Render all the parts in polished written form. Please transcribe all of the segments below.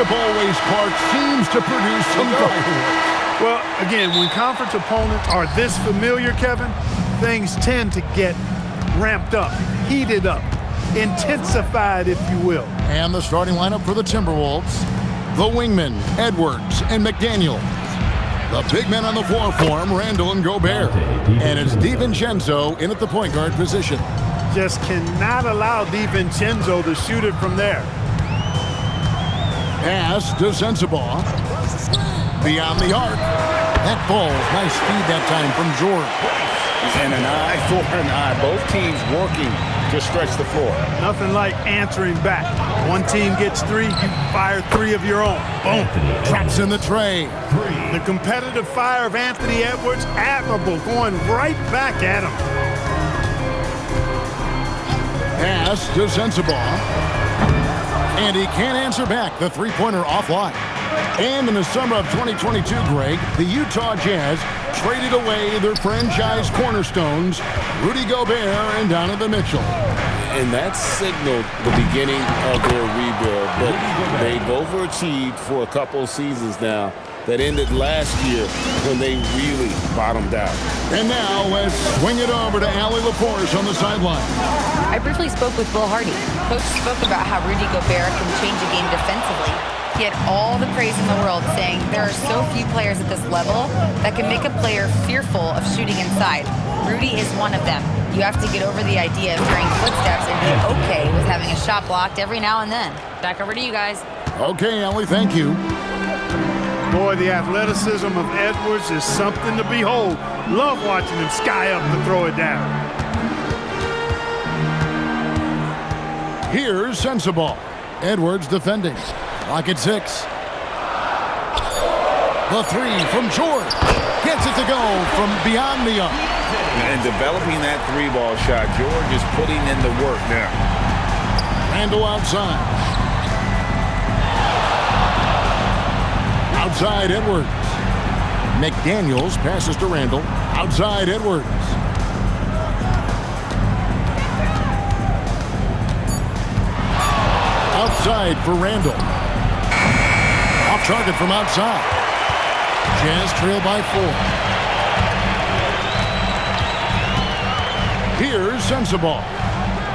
matchup always, Clark, seems to produce some fireworks. Well, again, when conference opponents are this familiar, Kevin, things tend to get ramped up, heated up, intensified, if you will. And the starting lineup for the Timberwolves, the wingmen, Edwards and McDaniel. The big men on the floor for him, Randall and Gobert. And it's DiVincenzo in at the point guard position. Just cannot allow DiVincenzo to shoot it from there. Pass to Sensabaugh. Beyond the arc. That falls. Nice feed that time from George. And an eye for an eye. Both teams working to stretch the floor. Nothing like answering back. One team gets 3, you fire 3 of your own. Boom. Traps in the tray. The competitive fire of Anthony Edwards, admirable, going right back at him. Pass to Sensabaugh. And he can't answer back. The three-pointer offline. And in the summer of 2022, Greg, the Utah Jazz traded away their franchise cornerstones, Rudy Gobert and Donovan Mitchell. And that signaled the beginning of their rebuild. But they've overachieved for a couple of seasons now. That ended last year when they really bottomed out. And now let's swing it over to Allie LaForce on the sideline. I briefly spoke with Will Hardy. Coach spoke about how Rudy Gobert can change a game defensively. He had all the praise in the world, saying there are so few players at this level that can make a player fearful of shooting inside. Rudy is one of them. You have to get over the idea of hearing footsteps and be okay with having a shot blocked every now and then. Back over to you guys. Okay, Allie, thank you. Boy, the athleticism of Edwards is something to behold. Love watching him sky up to throw it down. Here's Sensabaugh. Edwards defending. Lock at 6. The 3 from George. Gets it to go from beyond the arc. And developing that 3-ball shot, George is putting in the work now. Randall outside. Outside Edwards. McDaniels passes to Randall. Outside Edwards. Outside for Randall. Off target from outside. Jazz trail by 4. Here's Sensabaugh.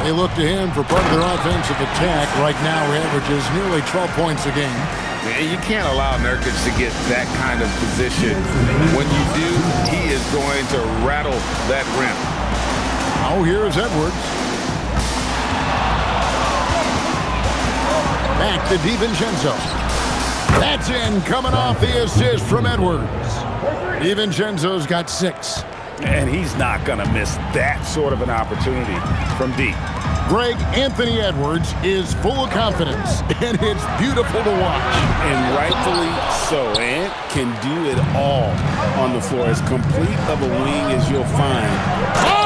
They look to him for part of their offensive attack. Right now, averages nearly 12 points a game. You can't allow Nurkic to get that kind of position. When you do, he is going to rattle that rim. Oh, here's Edwards. Back to DiVincenzo. That's in, coming off the assist from Edwards. DiVincenzo's got 6. And he's not going to miss that sort of an opportunity from deep. Greg, Anthony Edwards is full of confidence, and it's beautiful to watch. And rightfully so. Ant can do it all on the floor. As complete of a wing as you'll find. Oh!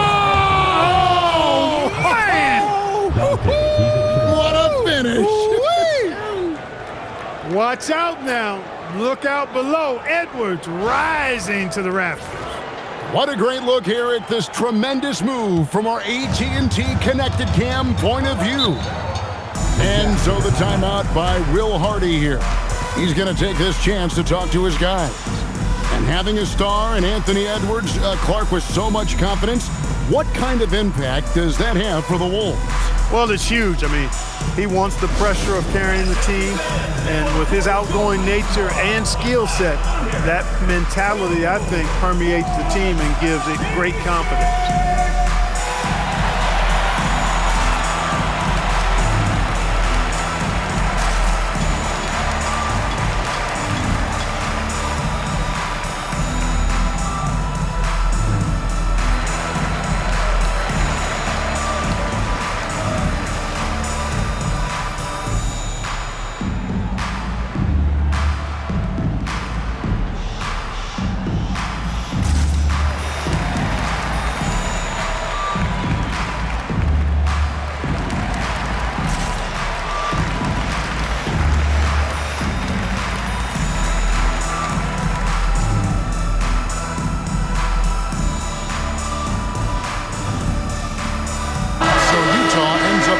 Man! What a finish! Watch out now. Look out below. Edwards rising to the rafters. What a great look here at this tremendous move from our AT&T Connected Cam point of view. And so the timeout by Will Hardy here. He's going to take this chance to talk to his guys. And having a star in Anthony Edwards, Clark, with so much confidence, what kind of impact does that have for the Wolves? Well, it's huge. I mean, he wants the pressure of carrying the team, and with his outgoing nature and skill set, that mentality, I think, permeates the team and gives it great confidence.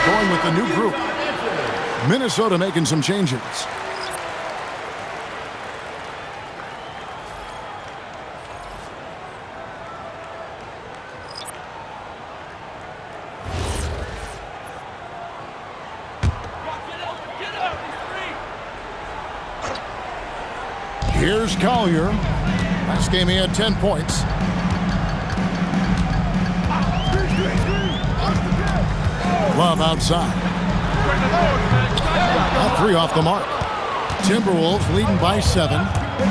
Going with the new group. Minnesota making some changes. Here's Collier. Last game he had 10 points. Love outside. A 3 off the mark. Timberwolves leading by 7.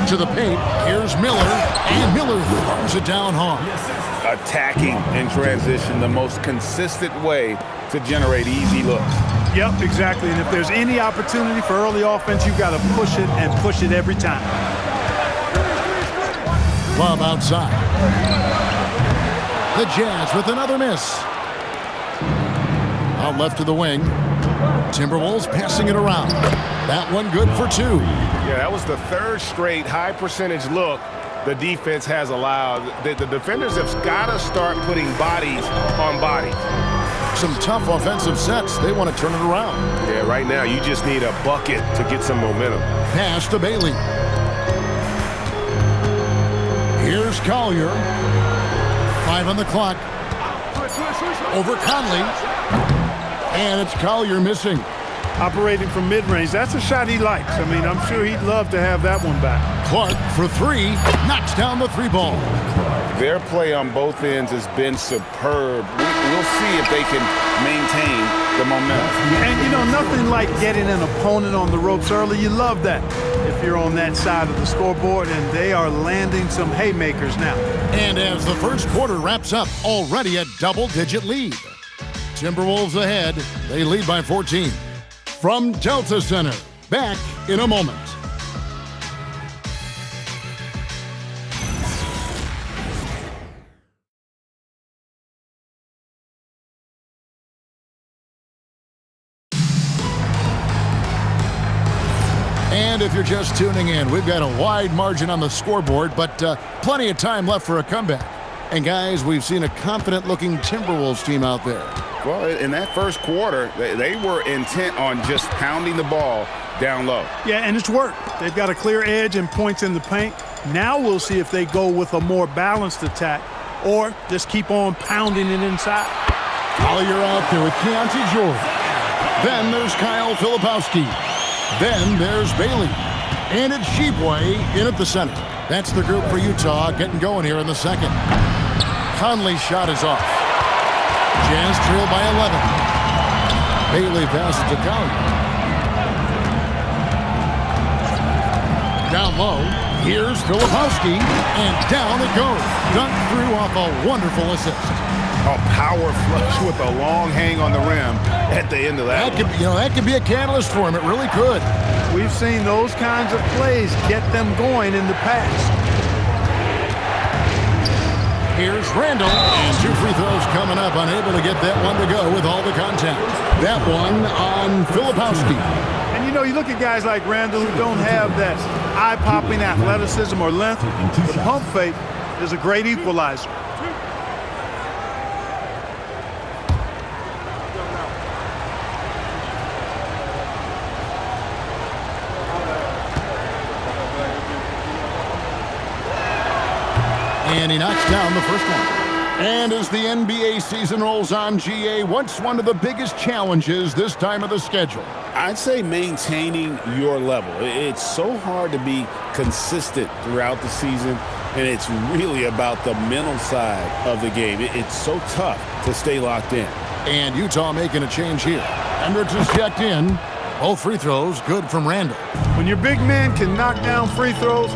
To the paint. Here's Miller. And Miller throws it down hard. Attacking in transition, the most consistent way to generate easy looks. Yep, exactly. And if there's any opportunity for early offense, you've got to push it and push it every time. Love outside. The Jazz with another miss. Out left to the wing. Timberwolves passing it around. That one good for 2. Yeah, that was the 3rd straight high percentage look the defense has allowed. The defenders have got to start putting bodies on bodies. Some tough offensive sets. They want to turn it around. Yeah, right now you just need a bucket to get some momentum. Pass to Bailey. Here's Collier. 5 on the clock. Over Conley. And it's Collier missing. Operating from mid-range, that's a shot he likes. I mean, I'm sure he'd love to have that one back. Clark for 3. Knocks down the 3 ball. Their play on both ends has been superb. We'll see if they can maintain the momentum. And, you know, nothing like getting an opponent on the ropes early. You love that if you're on that side of the scoreboard, and they are landing some haymakers now. And as the first quarter wraps up, already a double-digit lead. Timberwolves ahead. They lead by 14. From Delta Center, back in a moment. And if you're just tuning in, we've got a wide margin on the scoreboard, but plenty of time left for a comeback. And guys, we've seen a confident-looking Timberwolves team out there. Well, in that first quarter, they were intent on just pounding the ball down low. Yeah, and it's worked. They've got a clear edge and points in the paint. Now we'll see if they go with a more balanced attack or just keep on pounding it inside. Collier out there with Keontae George. Then there's Kyle Filipowski. Then there's Bailey. And it's Sheboy in at the center. That's the group for Utah getting going here in the second. Conley's shot is off. Jazz trail by 11. Bailey passes to Collier. Down low, here's Filipowski, and down it goes. Dunked through off a wonderful assist. A power flush with a long hang on the rim at the end of that. That could be a catalyst for him. It really could. We've seen those kinds of plays get them going in the past. Here's Randall, and 2 free throws coming up, unable to get that one to go with all the contact. That one on Filipowski. And you know, you look at guys like Randall who don't have that eye-popping athleticism or length. The pump fake is a great equalizer. And he knocks down the first one. And as the NBA season rolls on, GA, what's one of the biggest challenges this time of the schedule? I'd say maintaining your level. It's so hard to be consistent throughout the season, and it's really about the mental side of the game. It's so tough to stay locked in. And Utah making a change here. Hendricks is checked in. Both free throws good from Randall. When your big man can knock down free throws,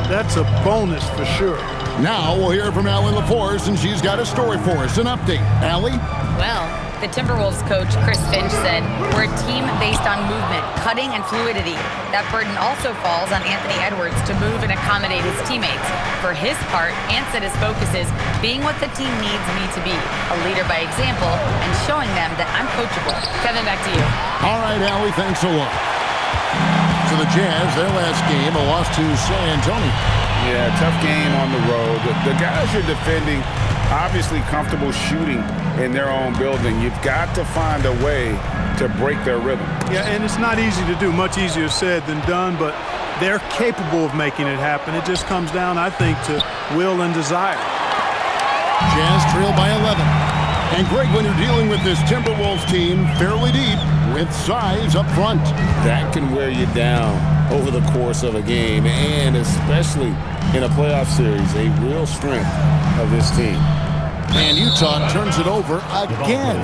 that's a bonus for sure. Now we'll hear from Allie LaForce, and she's got a story for us. An update. Allie? Well, the Timberwolves coach, Chris Finch, said, "We're a team based on movement, cutting, and fluidity. That burden also falls on Anthony Edwards to move and accommodate his teammates. For his part, Ant said his focus is being what the team needs me to be, a leader by example, and showing them that I'm coachable." Kevin, back to you. All right, Allie, thanks a lot. So the Jazz, their last game, a loss to San Antonio. Yeah, tough game on the road. The guys are defending, obviously comfortable shooting in their own building. You've got to find a way to break their rhythm. Yeah, and it's not easy to do. Much easier said than done, but they're capable of making it happen. It just comes down, I think, to will and desire. Jazz trail by 11. And Greg, when you're dealing with this Timberwolves team fairly deep with size up front. That can wear you down. over the course of a game, and especially in a playoff series, a real strength of this team. And Utah turns it over again.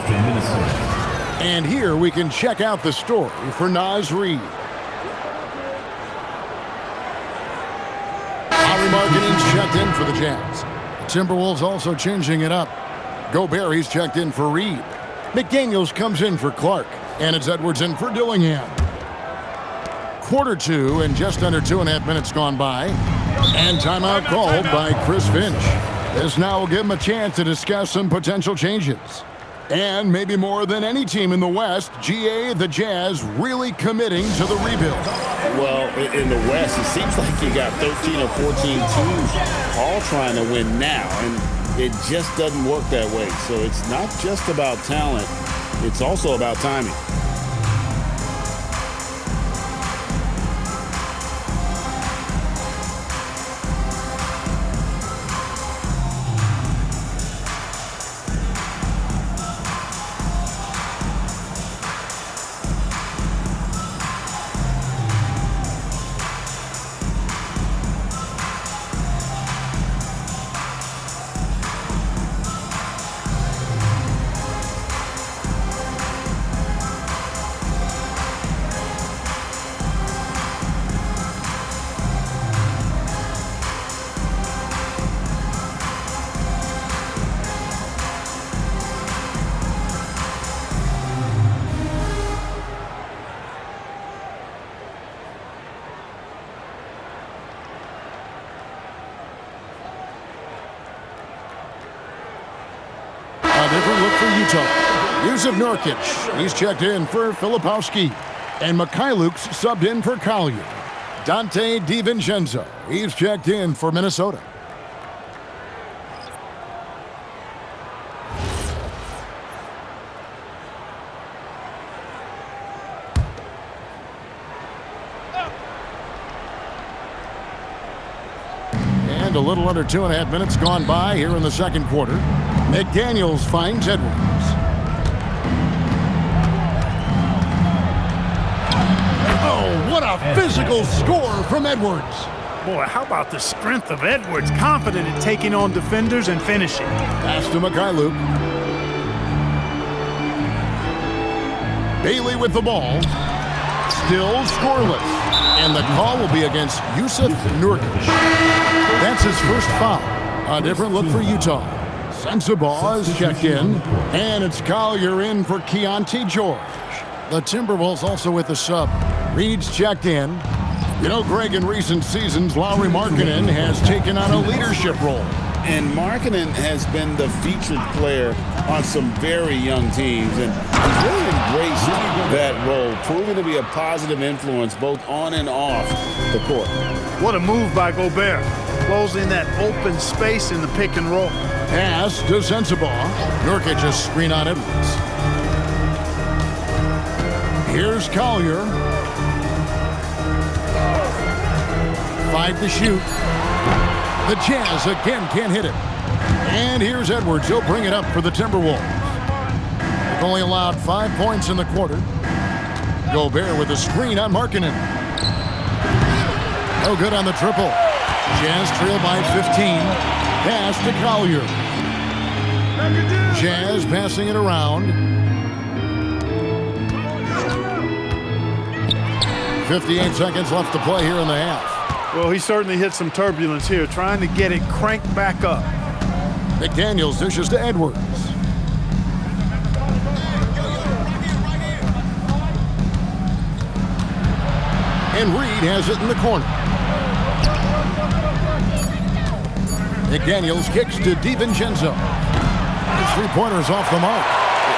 And here we can check out the story for Naz Reid. Lauri Markkanen's checked in for the Jazz. The Timberwolves also changing it up. Gobert, he's checked in for Reid. McDaniels comes in for Clark. And it's Edwards in for Dillingham. Quarter 2 and just under 2.5 minutes gone by. And timeout called by Chris Finch. This now will give him a chance to discuss some potential changes. And maybe more than any team in the West, GA, the Jazz, really committing to the rebuild. Well, in the West, it seems like you got 13 or 14 teams all trying to win now, and it just doesn't work that way. So it's not just about talent, it's also about timing. Different look for Utah. Jusuf Nurkic, he's checked in for Filipowski. And Mikhailuk's subbed in for Collier. Dante DiVincenzo, he's checked in for Minnesota. And a little under 2.5 minutes gone by here in the second quarter. McDaniels finds Edwards. Oh, what a physical score from Edwards. Boy, how about the strength of Edwards? Confident in taking on defenders and finishing. Pass to Mikhailuk. Bailey with the ball. Still scoreless. And the call will be against Jusuf Nurkic. That's his first foul. A different look for Utah. Sensabaugh is checked in, and it's Collier in for Keontae George. The Timberwolves also with the sub. Reed's checked in. You know, Greg, in recent seasons, Lauri Markkanen has taken on a leadership role. And Markkanen has been the featured player on some very young teams, and he's really embraced that role, proving to be a positive influence both on and off the court. What a move by Gobert, closing that open space in the pick and roll. Pass to Sensabaugh. Nurkic just screen on Edwards. Here's Collier. 5 to shoot. The Jazz again can't hit it. And here's Edwards. He'll bring it up for the Timberwolves. They've only allowed 5 points in the quarter. Gobert with a screen on Markkanen. No good on the triple. Jazz trail by 15. Pass to Collier. Jazz passing it around. 58 seconds left to play here in the half. Well, he certainly hit some turbulence here, trying to get it cranked back up. McDaniels dishes to Edwards. And Reed has it in the corner. McDaniels kicks to DiVincenzo. His three-pointer's off the mark.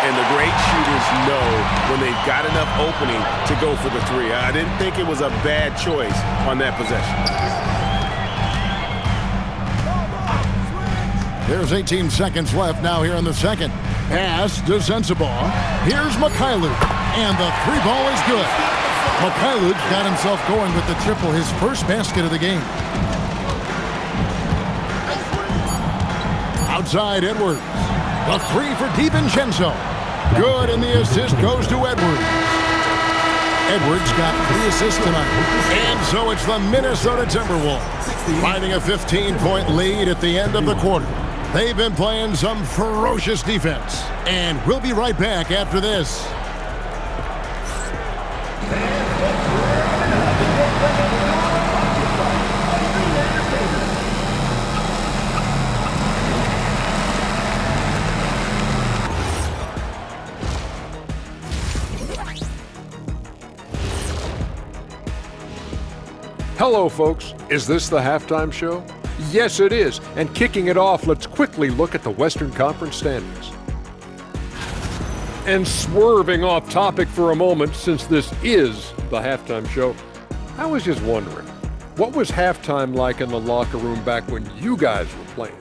And the great shooters know when they've got enough opening to go for the three. I didn't think it was a bad choice on that possession. There's 18 seconds left now here in the second. Pass to Sensabaugh. Here's Mikhailuk. And the three ball is good. Mikhailuk got himself going with the triple, his first basket of the game. Outside Edwards. The three for DiVincenzo. Good, and the assist goes to Edwards. Edwards got 3 assists tonight. And so it's the Minnesota Timberwolves finding a 15-point lead at the end of the quarter. They've been playing some ferocious defense. And we'll be right back after this. Hello, folks. Is this the halftime show? Yes, it is. And kicking it off, let's quickly look at the Western Conference standings. And swerving off topic for a moment, since this is the halftime show, I was just wondering, what was halftime like in the locker room back when you guys were playing?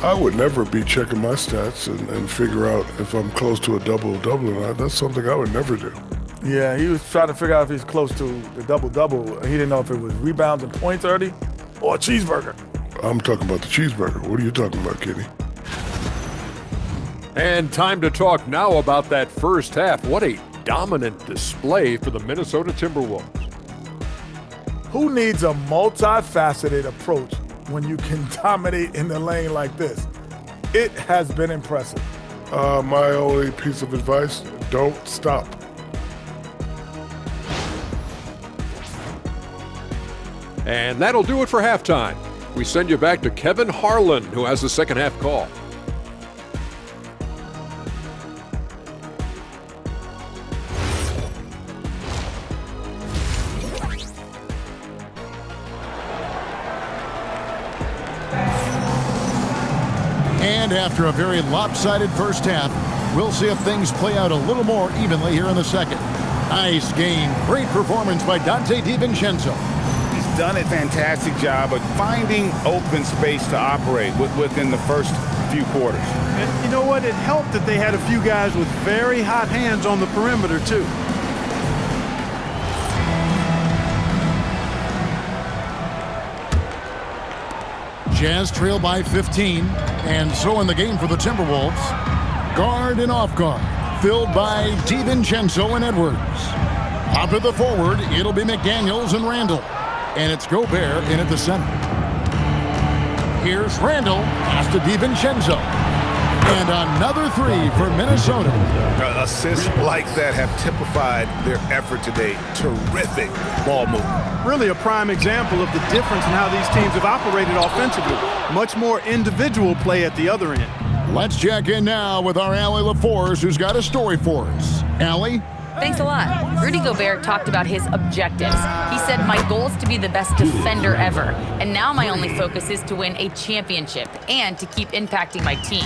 I would never be checking my stats and figure out if I'm close to a double-double or not. That's something I would never do. Yeah, he was trying to figure out if he's close to the double-double. He didn't know if it was rebounds and points early or a cheeseburger. I'm talking about the cheeseburger. What are you talking about, Kenny? And time to talk now about that first half. What a dominant display for the Minnesota Timberwolves. Who needs a multifaceted approach when you can dominate in the lane like this? It has been impressive. My only piece of advice, don't stop. And that'll do it for halftime. We send you back to Kevin Harlan, who has the second half call. And after a very lopsided first half, we'll see if things play out a little more evenly here in the second. Nice game. Great performance by Donte DiVincenzo. Done a fantastic job of finding open space to operate within the first few quarters. And you know what? It helped that they had a few guys with very hot hands on the perimeter, too. Jazz trail by 15, and so in the game for the Timberwolves. Guard and off guard, filled by DiVincenzo and Edwards. Up at the forward, it'll be McDaniels and Randall. And it's Gobert in at the center. Here's Randall, pass to DiVincenzo. And another three for Minnesota. Assists like that have typified their effort today. Terrific ball movement. Really a prime example of the difference in how these teams have operated offensively. Much more individual play at the other end. Let's check in now with our Allie LaForce, who's got a story for us. Allie? Thanks a lot. Rudy Gobert talked about his objectives. He said, my goal is to be the best defender ever, and now my only focus is to win a championship and to keep impacting my team.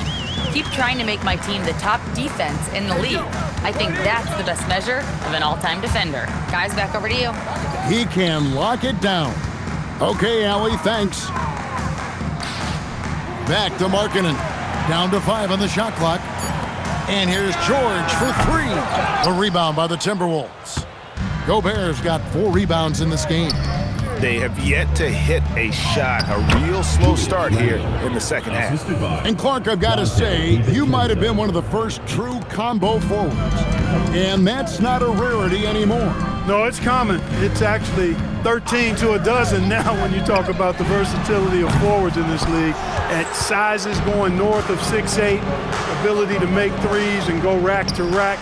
Keep trying to make my team the top defense in the league. I think that's the best measure of an all-time defender. Guys, back over to you. He can lock it down. Okay, Allie, thanks. Back to Markkanen. Down to 5 on the shot clock. And here's George for 3. A rebound by the Timberwolves. Gobert's got 4 rebounds in this game. They have yet to hit a shot, a real slow start here in the second half. And Clark, I've got to say, you might have been one of the first true combo forwards. And that's not a rarity anymore. No, it's common. It's actually 13 to a dozen now when you talk about the versatility of forwards in this league. At sizes going north of 6'8", ability to make threes and go rack to rack.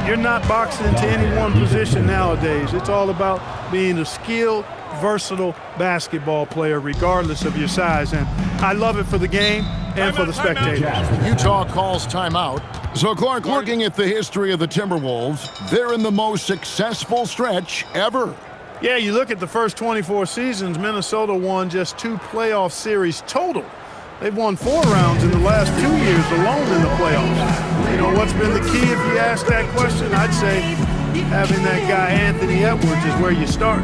You're not boxing into any one position nowadays. It's all about being a skilled, versatile basketball player regardless of your size. And I love it for the game and for the spectators. Utah calls timeout. So, Clark, looking at the history of the Timberwolves, they're in the most successful stretch ever. Yeah, you look at the first 24 seasons, Minnesota won just 2 playoff series total. They've won 4 rounds in the last 2 years alone in the playoffs. You know, what's been the key if you ask that question? I'd say having that guy Anthony Edwards is where you start.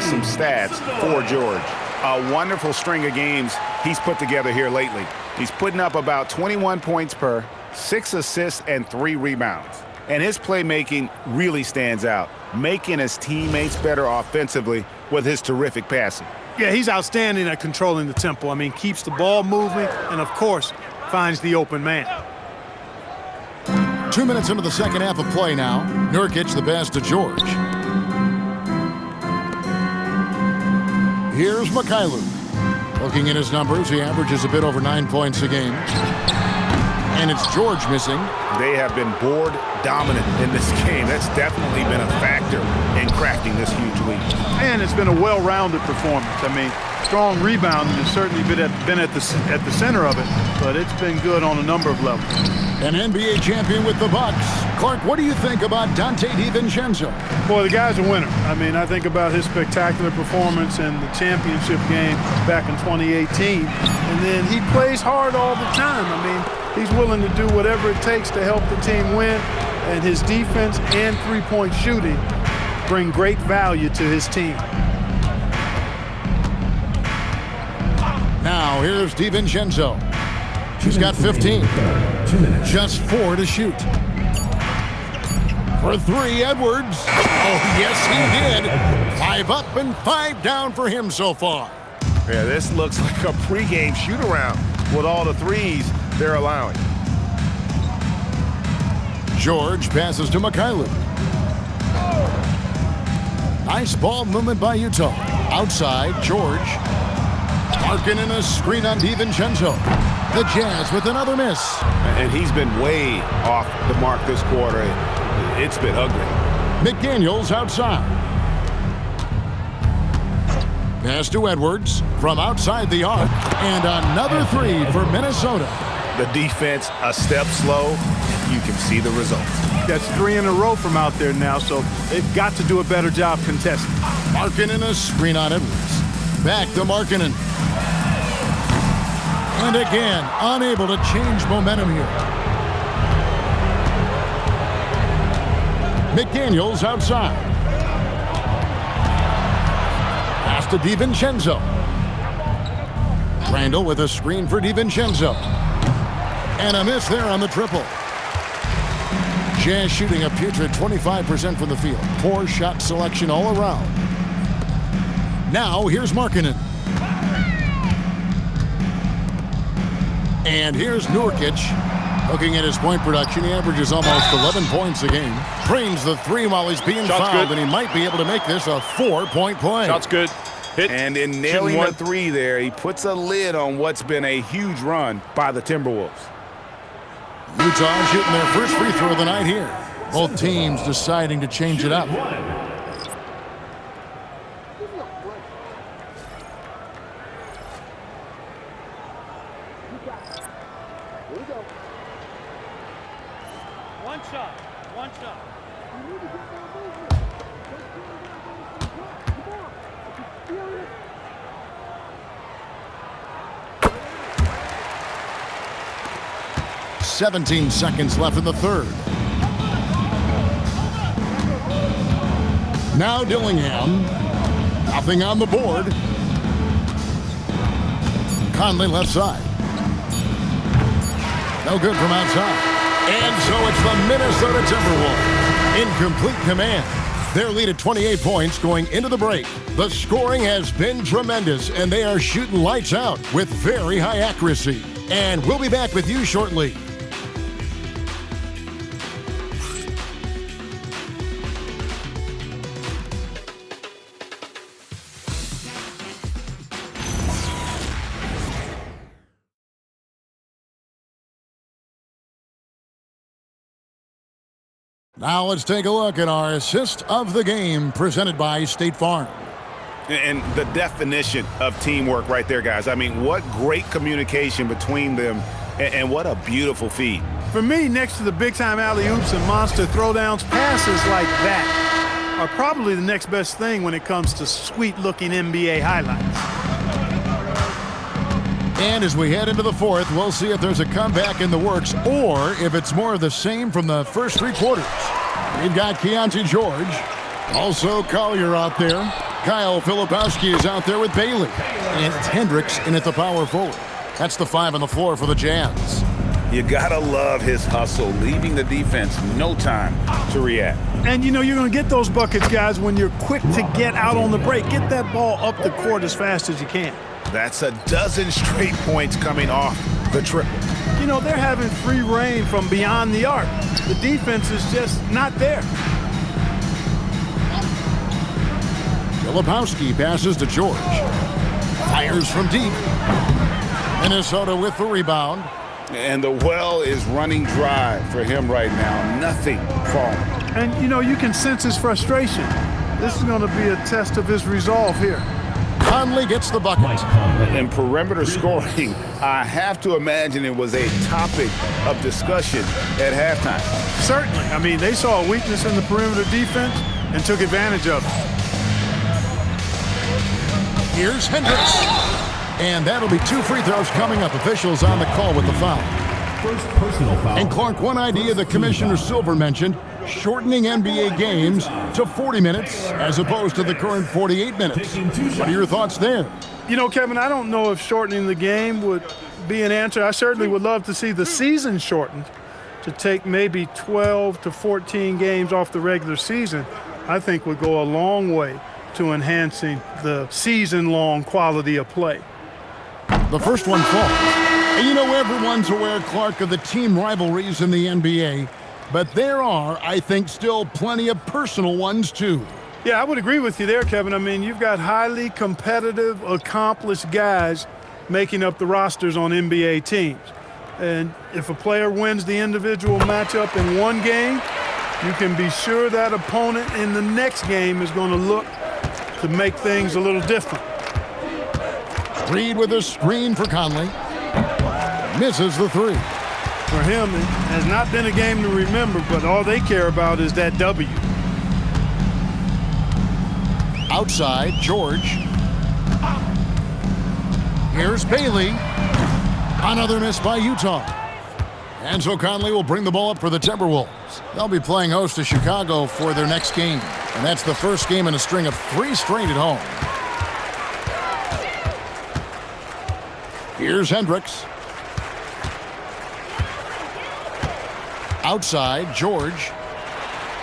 some stats for George. A wonderful string of games he's put together here lately. He's putting up about 21 points per, 6 assists, and 3 rebounds. And his playmaking really stands out, making his teammates better offensively with his terrific passing. Yeah, he's outstanding at controlling the tempo. I mean, keeps the ball moving and, of course, finds the open man. 2 minutes into the second half of play now. Nurkic the pass to George. Here's Mikhailuk. Looking at his numbers, he averages a bit over 9 points a game. And it's George missing. They have been board dominant in this game. That's definitely been a factor in crafting this huge lead. And it's been a well-rounded performance. I mean, strong rebounding has certainly been at the center of it, but it's been good on a number of levels. An NBA champion with the Bucks. Clark, what do you think about Donte DiVincenzo? Boy, the guy's a winner. I mean, I think about his spectacular performance in the championship game back in 2018. And then he plays hard all the time. I mean, he's willing to do whatever it takes to help the team win. And his defense and three-point shooting bring great value to his team. Now, here's DiVincenzo. He's got 15. Just 4 to shoot. For 3, Edwards. Oh, yes, he did. 5 up and 5 down for him so far. Yeah, this looks like a pregame shoot-around with all the threes they're allowing. George passes to Mikhailuk. Nice ball movement by Utah. Outside, George. Markkanen a screen on DiVincenzo. The Jazz with another miss. And he's been way off the mark this quarter. It's been ugly. McDaniels outside. Pass to Edwards from outside the arc. And another 3 for Minnesota. The defense a step slow. You can see the results. That's 3 in a row from out there now, so they've got to do a better job contesting. Markkanen a screen on Edwards. Back to Markkanen. And again, unable to change momentum here. McDaniels outside. Pass to DiVincenzo. Randall with a screen for DiVincenzo. And a miss there on the triple. Jazz shooting a putrid 25% from the field. Poor shot selection all around. Now here's Markkanen. And here's Nurkic. Looking at his point production, he averages almost 11 points a game. Drains the 3 while he's being fouled, and he might be able to make this a 4-point play. Shot's good. Hit. And in nailing the 3 there, he puts a lid on what's been a huge run by the Timberwolves. Utah shooting their first free throw of the night here. Both teams deciding to change it up. One shot. 17 seconds left in the third. Now Dillingham. Nothing on the board. Conley left side. No good from outside. And so it's the Minnesota Timberwolves in complete command. Their lead at 28 points going into the break. The scoring has been tremendous, and they are shooting lights out with very high accuracy. And we'll be back with you shortly. Now let's take a look at our assist of the game presented by State Farm. And the definition of teamwork right there, guys. I mean, what great communication between them, and what a beautiful feed. For me, next to the big-time alley-oops and monster throwdowns, passes like that are probably the next best thing when it comes to sweet-looking NBA highlights. And as we head into the fourth, we'll see if there's a comeback in the works or if it's more of the same from the first 3 quarters. We've got Keontae George, also Collier out there. Kyle Filipowski is out there with Bailey. And it's Hendricks in at the power forward. That's the 5 on the floor for the Jazz. You gotta love his hustle, leaving the defense no time to react. And you know you're going to get those buckets, guys, when you're quick to get out on the break. Get that ball up the court as fast as you can. That's a dozen straight points coming off the triple. You know, they're having free reign from beyond the arc. The defense is just not there. Filipowski passes to George. Fires from deep. Minnesota with the rebound. And the well is running dry for him right now. Nothing falling. And, you know, you can sense his frustration. This is going to be a test of his resolve here. Conley gets the bucket. In perimeter scoring, I have to imagine it was a topic of discussion at halftime. Certainly. I mean, they saw a weakness in the perimeter defense and took advantage of it. Here's Hendricks. And that'll be 2 free throws coming up. Officials on the call with the foul. First personal foul. And Clark, one idea that Commissioner Silver mentioned, shortening NBA games to 40 minutes as opposed to the current 48 minutes. What are your thoughts there? You know, Kevin, I don't know if shortening the game would be an answer. I certainly would love to see the season shortened to take maybe 12 to 14 games off the regular season. I think would go a long way to enhancing the season-long quality of play. The first one falls. And you know, everyone's aware, Clark, of the team rivalries in the NBA, but there are, I think, still plenty of personal ones, too. Yeah, I would agree with you there, Kevin. I mean, you've got highly competitive, accomplished guys making up the rosters on NBA teams. And if a player wins the individual matchup in one game, you can be sure that opponent in the next game is going to look to make things a little different. Reed with a screen for Conley. Misses the 3. For him, it has not been a game to remember, but all they care about is that W. Outside, George. Here's Bailey. Another miss by Utah. And so Conley will bring the ball up for the Timberwolves. They'll be playing host to Chicago for their next game. And that's the first game in a string of 3 straight at home. Here's Hendricks. Outside, George.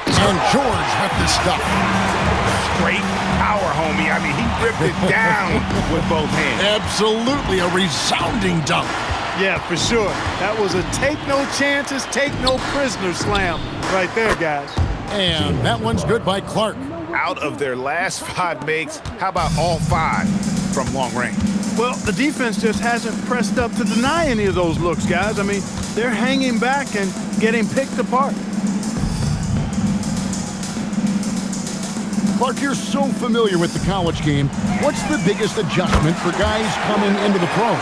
And George with the stuff. Great power, homie. I mean, he ripped it down with both hands. Absolutely a resounding dunk. Yeah, for sure. That was a take no chances, take no prisoners slam right there, guys. And that one's good by Clark. Out of their last 5 makes, how about all 5 from long range? Well, the defense just hasn't pressed up to deny any of those looks, guys. I mean, they're hanging back and getting picked apart. Clark, you're so familiar with the college game. What's the biggest adjustment for guys coming into the pros?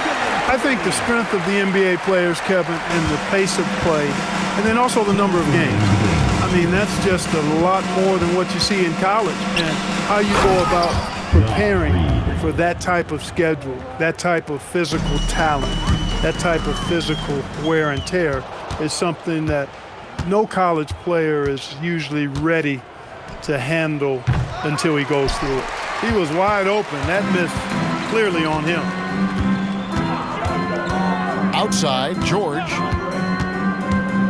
I think the strength of the NBA players, Kevin, and the pace of play, and then also the number of games. I mean, that's just a lot more than what you see in college, and how you go about preparing for that type of schedule, that type of physical talent, that type of physical wear and tear is something that no college player is usually ready to handle until he goes through it. He was wide open. That miss clearly on him. Outside, George.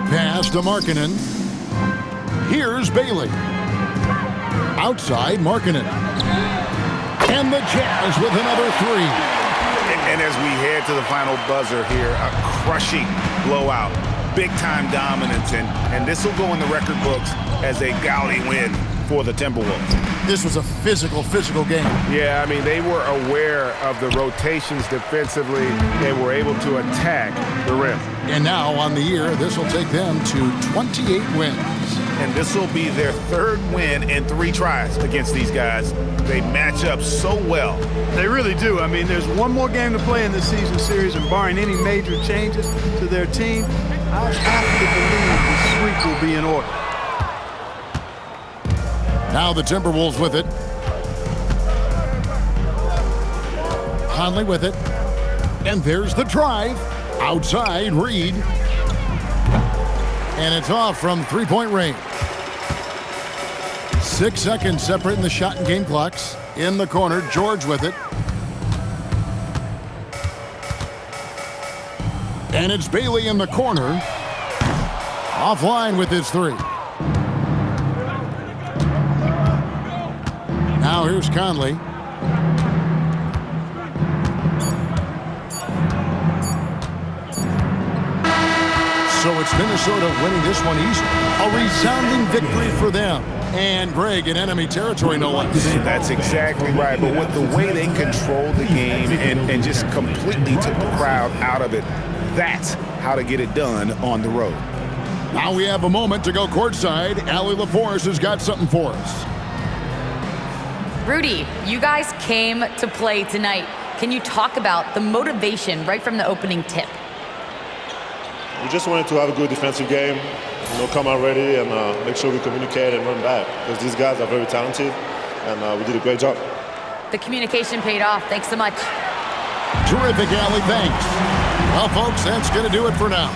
Pass to Markkanen. Here's Bailey. Outside, Markkanen. And the Jazz with another 3. And as we head to the final buzzer here, a crushing blowout, big-time dominance, and this will go in the record books as a gaudy win for the Timberwolves. This was a physical game. Yeah, I mean, they were aware of the rotations defensively. They were able to attack the rim. And now on the year, this will take them to 28 wins. And this will be their 3rd win in 3 tries against these guys. They match up so well. They really do. I mean, there's one more game to play in this season series, and barring any major changes to their team, I have to believe the sweep will be in order. Now the Timberwolves with it. Conley with it. And there's the drive. Outside, Reed. And it's off from 3-point range. 6 seconds separating the shot and game clocks. In the corner, George with it. And it's Bailey in the corner. Offline with his three. Now here's Conley. So it's Minnesota winning this one easily. A resounding victory for them. And Greg in enemy territory, no less. That's exactly right. But with the way they controlled the game and just completely took the crowd out of it, that's how to get it done on the road. Now we have a moment to go courtside. Allie LaForce has got something for us. Rudy, you guys came to play tonight. Can you talk about the motivation right from the opening tip? We just wanted to have a good defensive game, come out ready and make sure we communicate and run back, because these guys are very talented, and we did a great job. The communication paid off. Thanks so much. Terrific, Allie. Thanks. Well, folks, that's going to do it for now.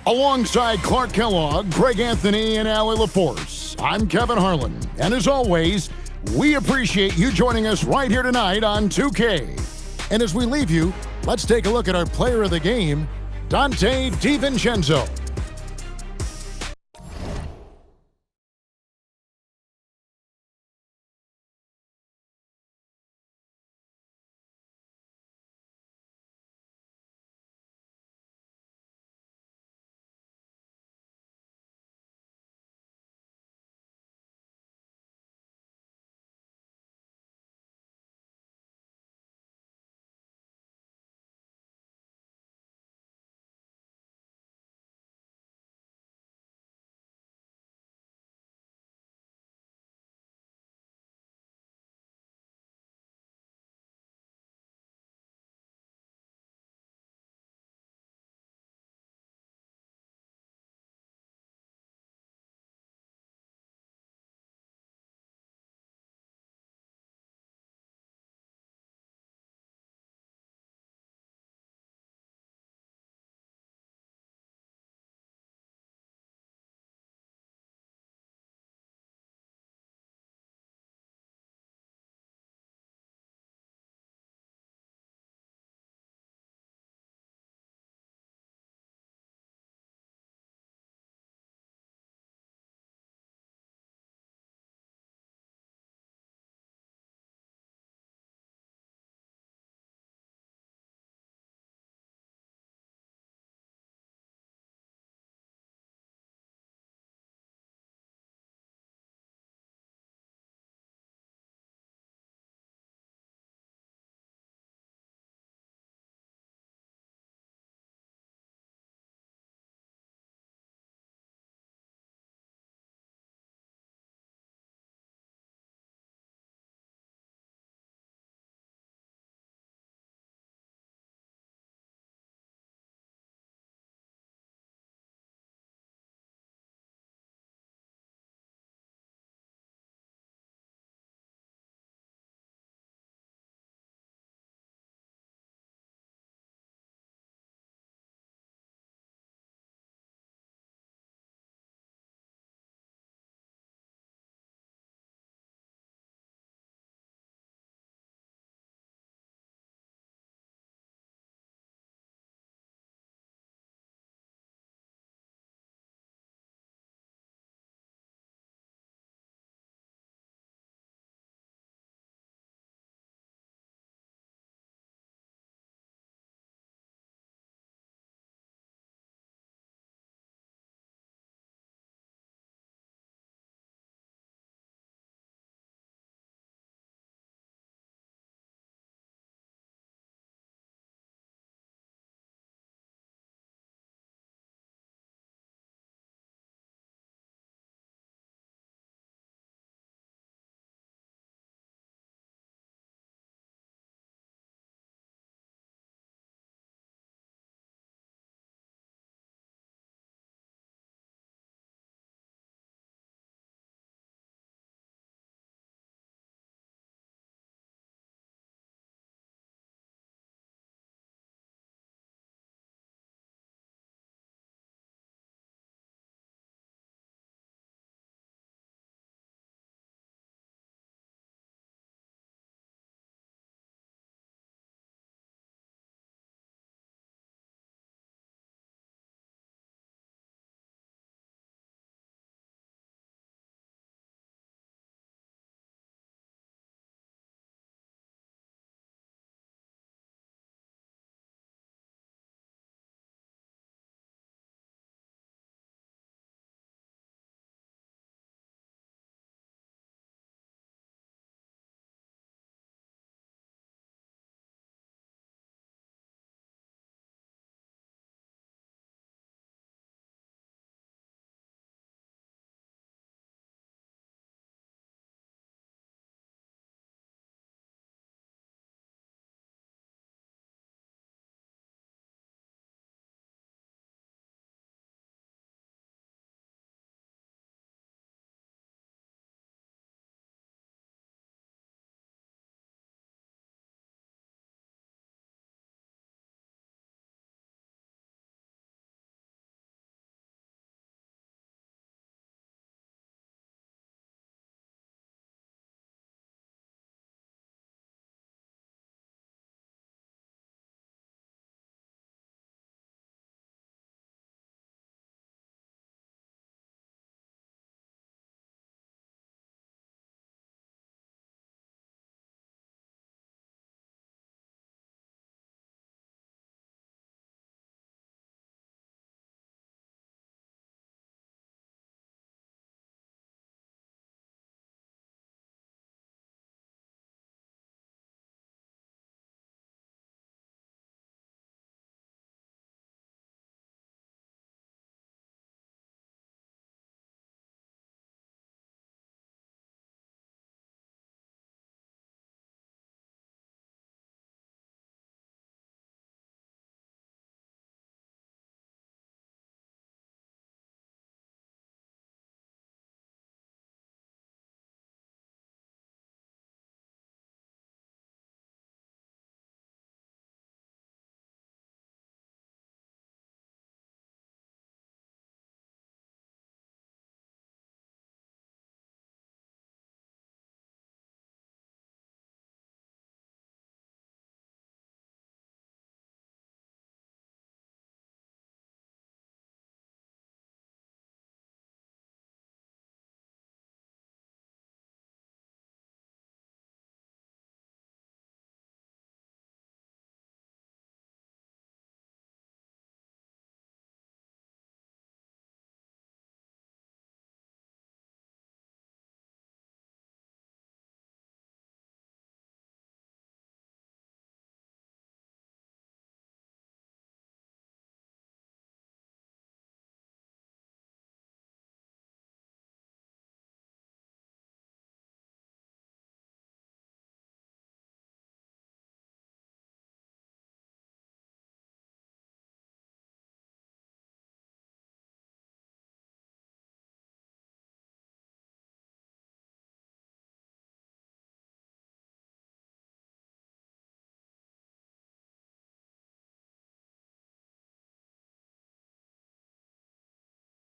Alongside Clark Kellogg, Greg Anthony, and Allie LaForce, I'm Kevin Harlan. And as always, we appreciate you joining us right here tonight on 2K. And as we leave you, let's take a look at our player of the game, Donte DiVincenzo.